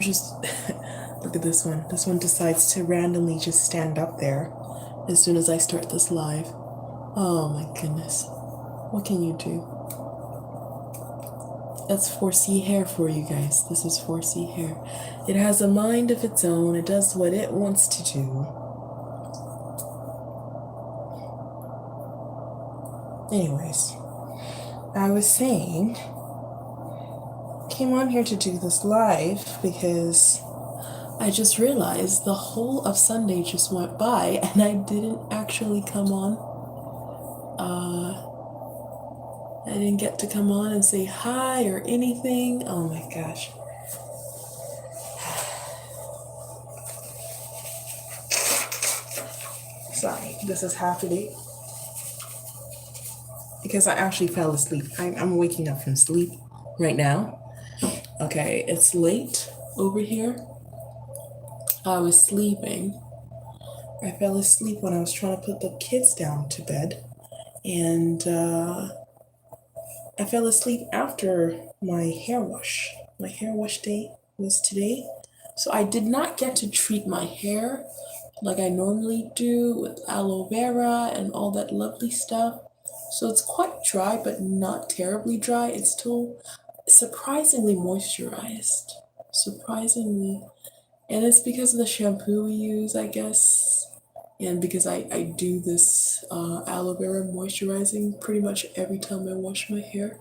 just look at this one. This one decides to randomly just stand up there as soon as I start this live. Oh my goodness. What can you do? That's 4C hair for you guys. This is 4C hair. It has a mind of its own. It does what it wants to do. Anyways, I was saying, came on here to do this live because I just realized the whole of Sunday just went by and I didn't actually come on. I didn't get to come on and say hi or anything. Oh my gosh. Sorry, this is happening because I actually fell asleep. I'm waking up from sleep right now. Okay, it's late over here. I was sleeping. I fell asleep when I was trying to put the kids down to bed. And I fell asleep after my hair wash. My hair wash day was today. So I did not get to treat my hair like I normally do with aloe vera and all that lovely stuff. So it's quite dry, but not terribly dry. It's still surprisingly moisturized. Surprisingly. And it's because of the shampoo we use, I guess. And because I do this aloe vera moisturizing pretty much every time I wash my hair.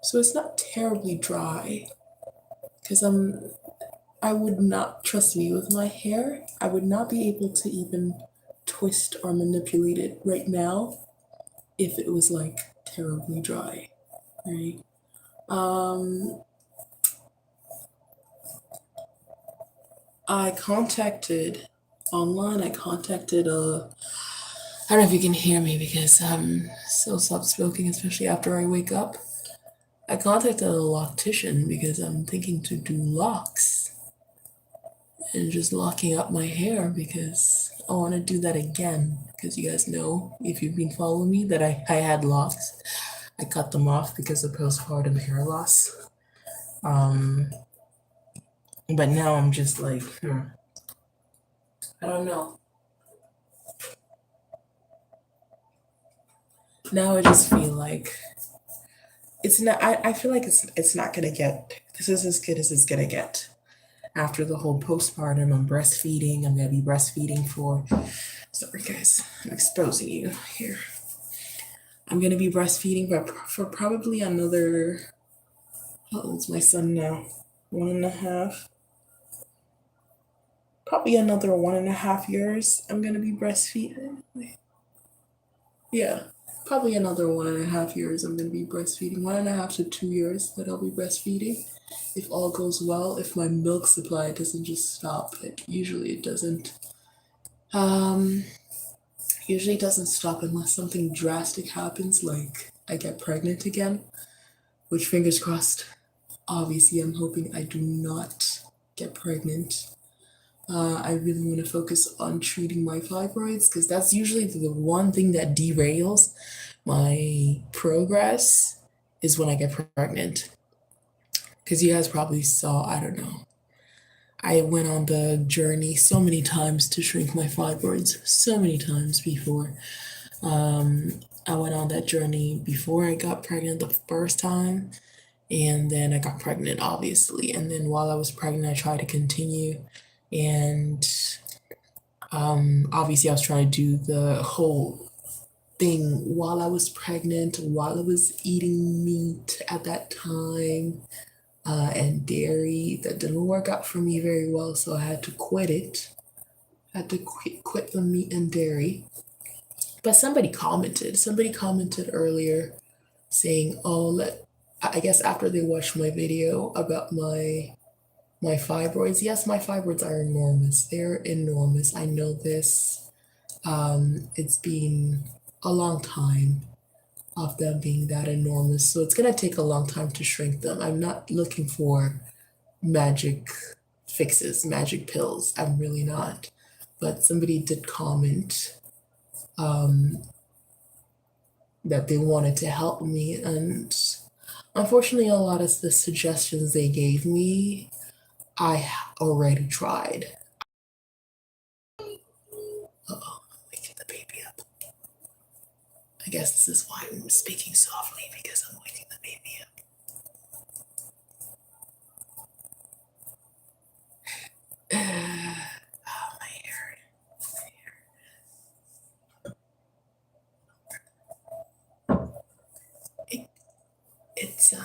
So it's not terribly dry. Because I would not, trust me, with my hair, I would not be able to even twist or manipulate it right now if it was like terribly dry, right? I contacted online, I contacted I don't know if you can hear me because I'm so soft spoken, especially after I wake up. I contacted a loctician because I'm thinking to do locks and just locking up my hair because I want to do that again. Because you guys know, if you've been following me, that I had locks. I cut them off because of postpartum hair loss. But now I'm just like, I don't know. Now I just feel like it's not. I feel like it's not gonna get. This is as good as it's gonna get. After the whole postpartum, I'm breastfeeding. I'm gonna be breastfeeding for. Sorry, guys, I'm exposing you here. I'm gonna be breastfeeding for probably another. How old's my son now? 1.5. Probably another 1.5 years. I'm gonna be breastfeeding. Yeah, probably another 1.5 years. I'm gonna be breastfeeding. 1.5 to 2 years that I'll be breastfeeding. If all goes well, if my milk supply doesn't just stop. Usually it doesn't. Usually it doesn't stop unless something drastic happens, like I get pregnant again, which fingers crossed. Obviously, I'm hoping I do not get pregnant. I really want to focus on treating my fibroids because that's usually the one thing that derails my progress is when I get pregnant. Because you guys probably saw, I don't know. I went on the journey so many times to shrink my fibroids, so many times before. I went on that journey before I got pregnant the first time, and then I got pregnant, obviously. And then while I was pregnant, I tried to continue. And obviously, I was trying to do the whole thing while I was pregnant, while I was eating meat at that time, and dairy. That didn't work out for me very well, so I had to quit it. I had to quit the meat and dairy. But somebody commented earlier saying, oh, I guess after they watched my video about my fibroids. Yes, my fibroids are enormous. They're enormous. I know this. It's been a long time of them being that enormous. So it's gonna take a long time to shrink them. I'm not looking for magic fixes, magic pills. I'm really not. But somebody did comment that they wanted to help me, and unfortunately, a lot of the suggestions they gave me I already tried. Uh-oh, I'm waking the baby up. I guess this is why I'm speaking softly, because I'm waking the baby up. Oh, my hair. It's I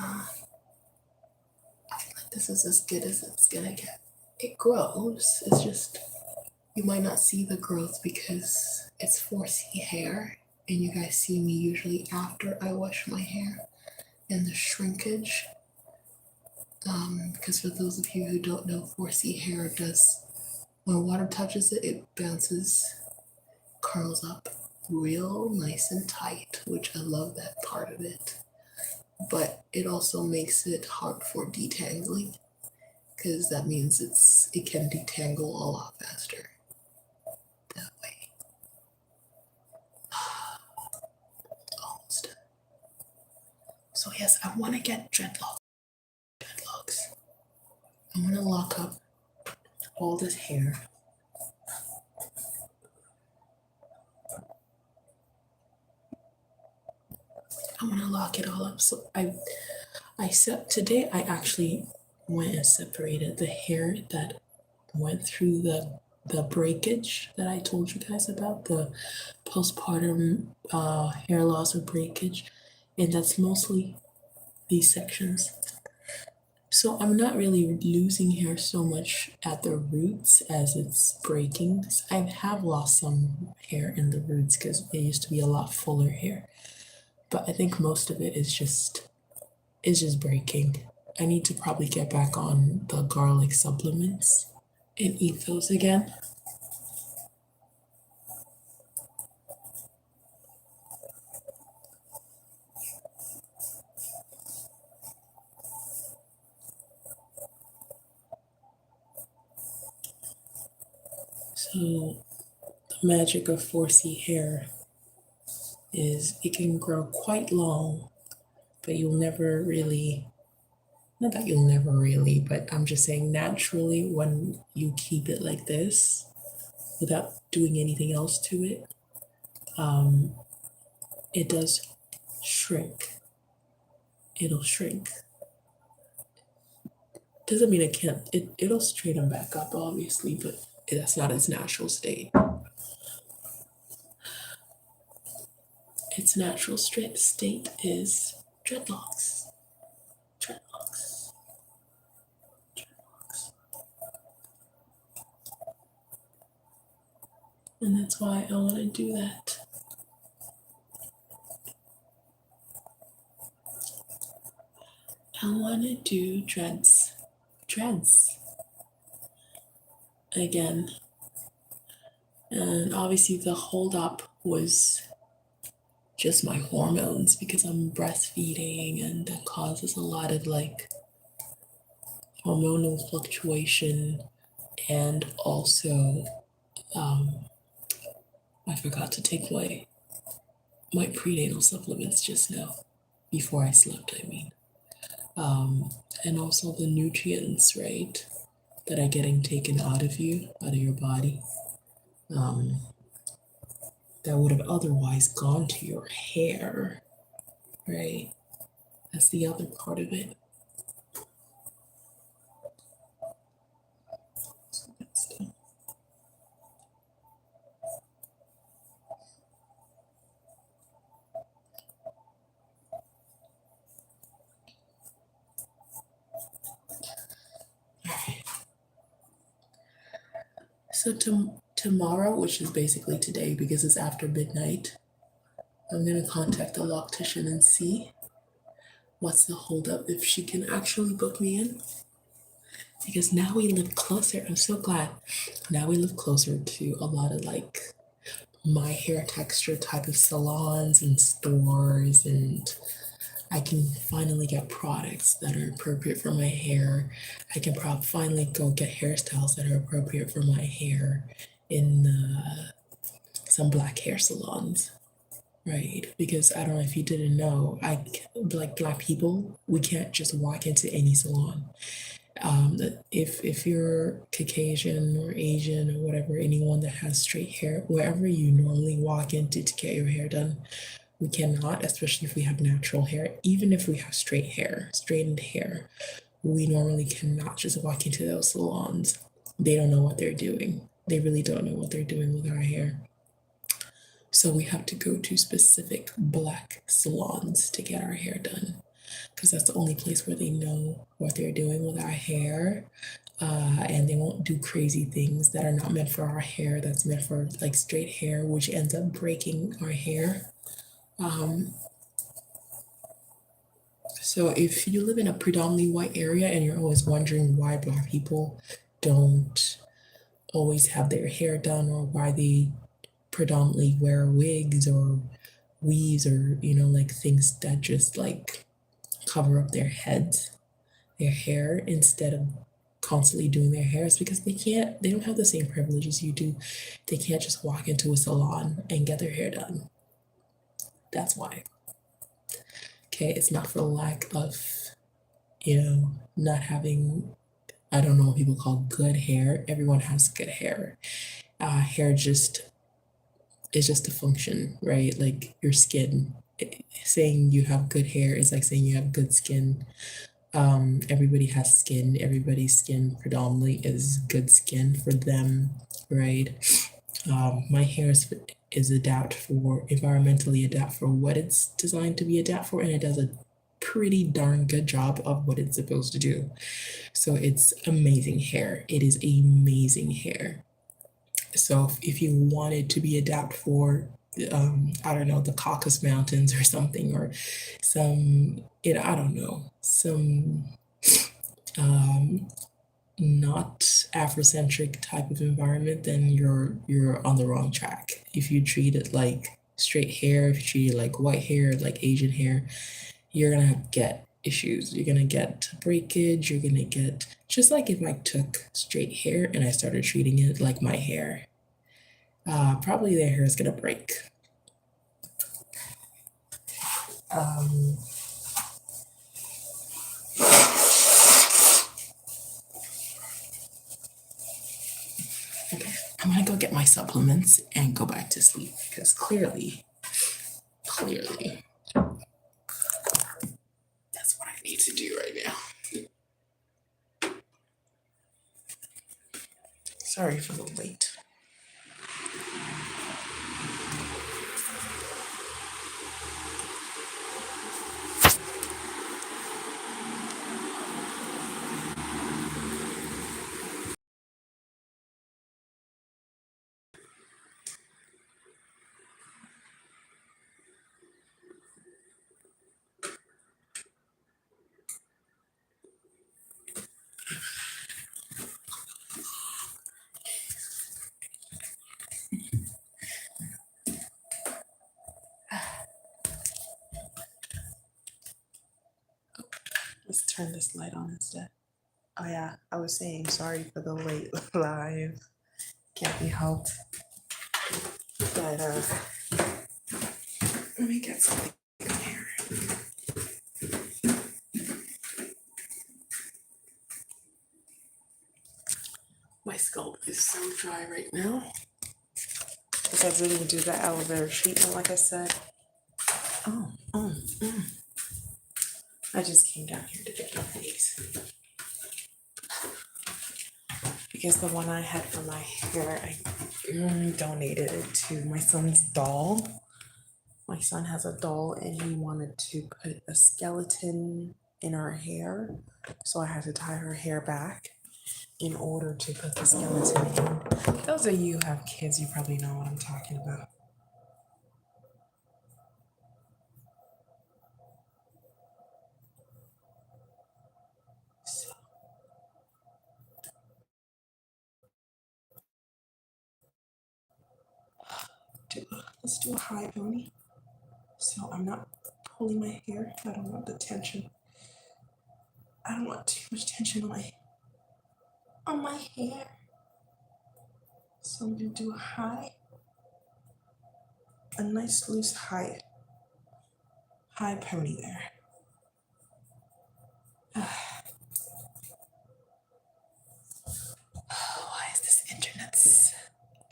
feel like this is as good as it's gonna get. It grows. It's just you might not see the growth because it's 4C hair, and you guys see me usually after I wash my hair and the shrinkage. Because for those of you who don't know, 4C hair does when water touches it, it bounces, curls up real nice and tight, which I love that part of it. But it also makes it hard for detangling because that means it can detangle a lot faster that way. Almost. So yes, I want to get dreadlocks. I want to lock up all this hair. I want to lock it all up. So today I actually went and separated the hair that went through the breakage that I told you guys about, the postpartum hair loss or breakage, and that's mostly these sections. So I'm not really losing hair so much at the roots as it's breaking. I have lost some hair in the roots because it used to be a lot fuller hair, but I think most of it is just breaking. I need to probably get back on the garlic supplements and eat those again. So the magic of 4C hair is it can grow quite long, but you'll never really, not that you'll never really, but I'm just saying naturally when you keep it like this without doing anything else to it, it does shrink. It'll shrink. Doesn't mean it can't, it'll straighten back up, obviously, but that's not its natural state. Its natural state is dreadlocks. Dreadlocks. Dreadlocks. And that's why I want to do that. I want to do dreads. Dreads. Again. And obviously the hold up was just my hormones because I'm breastfeeding, and that causes a lot of like hormonal fluctuation. And also I forgot to take my prenatal supplements just now, before I slept, I mean. And also the nutrients, right, that are getting taken out of you, out of your body, that would have otherwise gone to your hair, right? That's the other part of it. So that's done. So tomorrow, which is basically today because it's after midnight, I'm gonna contact the loctician and see what's the holdup, if she can actually book me in. Because now we live closer. I'm so glad. Now we live closer to a lot of like my hair texture type of salons and stores, and I can finally get products that are appropriate for my hair. I can finally go get hairstyles that are appropriate for my hair in some black hair salons, right? Because I don't know if you didn't know, like black people, we can't just walk into any salon. If you're Caucasian or Asian or whatever, anyone that has straight hair, wherever you normally walk into to get your hair done, we cannot, especially if we have natural hair, even if we have straight hair, straightened hair, we normally cannot just walk into those salons. They don't know what they're doing. They really don't know what they're doing with our hair. So we have to go to specific black salons to get our hair done because that's the only place where they know what they're doing with our hair. And they won't do crazy things that are not meant for our hair, that's meant for like straight hair, which ends up breaking our hair. Um, so if you live in a predominantly white area and you're always wondering why Black people don't always have their hair done or why they predominantly wear wigs or weaves or, like things that just like cover up their heads, their hair, instead of constantly doing their hair, is because they don't have the same privileges you do. They can't just walk into a salon and get their hair done. That's why. Okay, it's not for lack of, not having, I don't know what people call good hair. Everyone has good hair. Hair just is just a function, right? Like your skin. Saying you have good hair is like saying you have good skin. Everybody has skin. Everybody's skin predominantly is good skin for them, right? My hair is environmentally adapt for what it's designed to be adapt for, and it does a pretty darn good job of what it's supposed to do. So it's amazing hair. It is amazing hair. So if you wanted to be adapt for, I don't know, the Caucasus Mountains or something, or I don't know, some um, not Afrocentric type of environment, then you're on the wrong track. If you treat it like straight hair, if you treat it like white hair, like Asian hair, you're gonna get issues. You're gonna get breakage. You're gonna get just like if I took straight hair and I started treating it like my hair, probably their hair is gonna break. Um, okay, I'm gonna go get my supplements and go back to sleep because clearly, that's what I need to do right now. Sorry for the wait. Let's turn this light on instead. Oh yeah, I was saying sorry for the late live. Can't be helped. But let me get something in here. My scalp is so dry right now because I didn't do the aloe vera treatment like I said. I just came down here to get my face because the one I had for my hair, I donated it to my son's doll. My son has a doll and he wanted to put a skeleton in her hair, so I had to tie her hair back in order to put the skeleton in. Those of you who have kids, you probably know what I'm talking about. So, let's do a high pony. So I'm not pulling my hair. I don't want the tension. I don't want too much tension on my hair. So I'm gonna do a nice loose high pony there.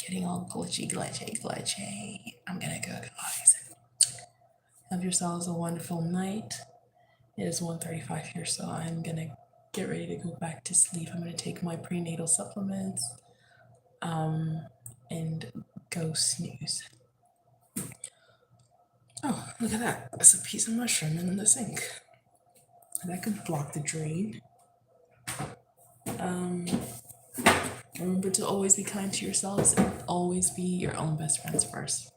getting all glitchy. I'm gonna go, guys. Have yourselves a wonderful night. It is 1:35 here, so I'm gonna get ready to go back to sleep. I'm gonna take my prenatal supplements, and go snooze. Oh, look at that. That's a piece of mushroom in the sink. That could block the drain. Remember to always be kind to yourselves and always be your own best friends first.